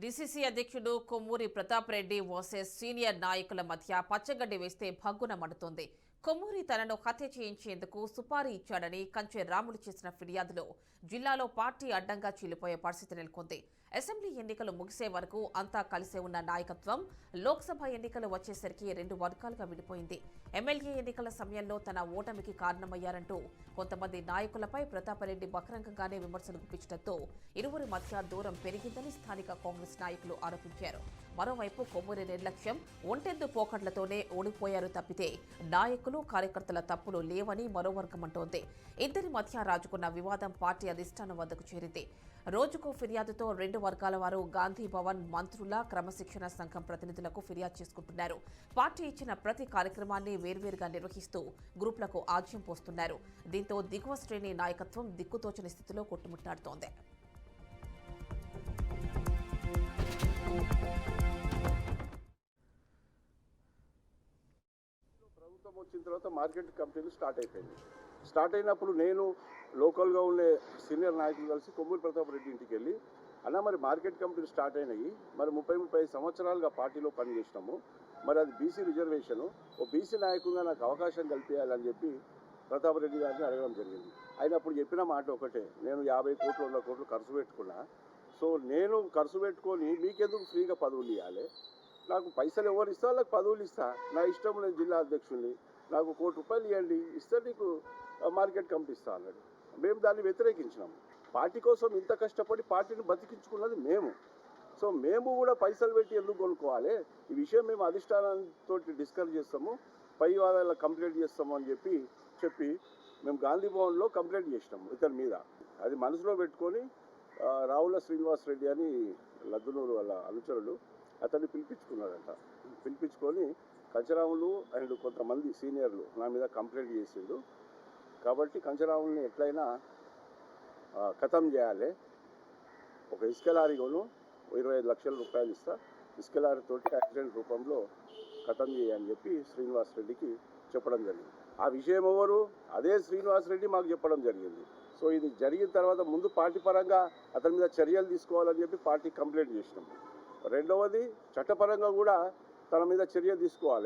DCC అధ్యక్షుడు Kommuri Pratap Reddy versus senior నాయకుల మధ్య పచ్చగడ్డి వేస్తే భగ్గున మండుతోంది. కొమ్మూరి తనను హత్య చేయించేందుకు సుపారీ ఇచ్చాడని కంచె రాములు చేసిన ఫిర్యాదులో జిల్లాలో పార్టీ అడ్డంగా చీలిపోయే పరిస్థితి నెలకొంది. అసెంబ్లీ ఎన్నికలు ముగిసే వరకు అంతా కలిసే ఉన్న నాయకత్వం లోక్సభ ఎన్నికలు వచ్చేసరికి రెండు వర్గాలుగా విడిపోయింది. ఎమ్మెల్యే ఎన్నికల సమయంలో తన ఓటమికి కారణమయ్యారంటూ కొంతమంది నాయకులపై ప్రతాపరెడ్డి బహిరంగంగానే విమర్శలు గుప్పించడంతో ఇరువురి మధ్య దూరం పెరిగిందని స్థానిక కాంగ్రెస్ నాయకులు ఆరోపించారు. మరోవైపు కొమ్మూరి నిర్లక్ష్యం, ఒంటెద్దు పోకడ్లతోనే ఓడిపోయారు తప్పితే నాయకులు కార్యకర్తల తప్పులు లేవని మరో వర్గం అంటోంది. ఇద్దరి మధ్య రాజుకున్న వివాదం పార్టీ అధిష్టానం వద్దకు చేరింది. రోజుకో ఫిర్యాదుతో రెండు వర్గాల వారు గాంధీ భవన్ మంత్రుల క్రమశిక్షణ సంఘం ప్రతినిధులకు ఫిర్యాదు చేసుకుంటున్నారు. పార్టీ ఇచ్చిన ప్రతి కార్యక్రమాన్ని వేర్వేరుగా నిర్వహిస్తూ గ్రూపులకు ఆజ్యం పోస్తున్నారు. దీంతో దిగువ శ్రేణి నాయకత్వం దిక్కుతోచని స్థితిలో కొట్టుముట్టాడుతోంది. ప్రభుత్వం వచ్చిన తర్వాత మార్కెట్ కమిటీలు స్టార్ట్ అయినప్పుడు నేను లోకల్గా ఉండే సీనియర్ నాయకులు కలిసి కొమ్మూరి ప్రతాప్ రెడ్డి ఇంటికి వెళ్ళి, అన్న మరి మార్కెట్ కమిటీలు స్టార్ట్ అయినాయి, మరి 30-35 సంవత్సరాలుగా పార్టీలో పనిచేసినాము, మరి అది బీసీ రిజర్వేషను, ఓ బీసీ నాయకుడిగా నాకు అవకాశం కల్పించాలని చెప్పి ప్రతాప్ రెడ్డి గారిని అడగడం జరిగింది. ఆయన అప్పుడు చెప్పిన మాట ఒకటే, నేను 50 కోట్లు 100 కోట్లు ఖర్చు పెట్టుకున్నా, సో నేను ఖర్చు పెట్టుకొని మీకెందుకు ఫ్రీగా పదవులు ఇవ్వాలి, నాకు పైసలు ఎవరు ఇస్తా వాళ్ళకి పదవులు ఇస్తా, నా ఇష్టం నేను జిల్లా అధ్యక్షుడిని, నాకు ₹1 కోటి ఇవ్వండి, ఇస్తే నీకు మార్కెట్ కమిటీ ఇస్తా అన్నాడు. మేము దాన్ని వ్యతిరేకించినాము. పార్టీ కోసం ఇంత కష్టపడి పార్టీని బతికించుకున్నది మేము, సో మేము కూడా పైసలు పెట్టి ఎందుకు కొనుక్కోవాలి, ఈ విషయం మేము అధిష్టానంతో డిస్కస్ చేస్తాము, పై వాళ్ళ కంప్లైంట్ చేస్తాము అని చెప్పి మేము గాంధీ భవన్లో కంప్లైంట్ చేసినాము ఇతని మీద. అది మనసులో పెట్టుకొని రావుల శ్రీనివాస్ రెడ్డి అని లద్దునూరు వాళ్ళ అనుచరులు అతన్ని పిలిపించుకున్నాడంట. పిలిపించుకొని కంచరాములు అండ్ కొంతమంది సీనియర్లు నా మీద కంప్లైంట్ చేసిండు, కాబట్టి కంచరాముల్ని ఎట్లయినా ఖతం చేయాలి, ఒక ఇసుక లారీ కొను, 25 లక్షల రూపాయలు ఇస్తా, ఇసుక లారీతోటి యాక్సిడెంట్ రూపంలో ఖతం చేయని చెప్పి శ్రీనివాస్ రెడ్డికి చెప్పడం జరిగింది. ఆ విషయం ఎవరు, అదే శ్రీనివాస్ రెడ్డి మాకు చెప్పడం జరిగింది. సో ఇది జరిగిన తర్వాత ముందు పార్టీ పరంగా అతని మీద చర్యలు తీసుకోవాలని చెప్పి పార్టీ కంప్లైంట్ చేసినాం. రెండవది చట్టపరంగా కూడా తన మీద చర్య తీసుకోవాలి.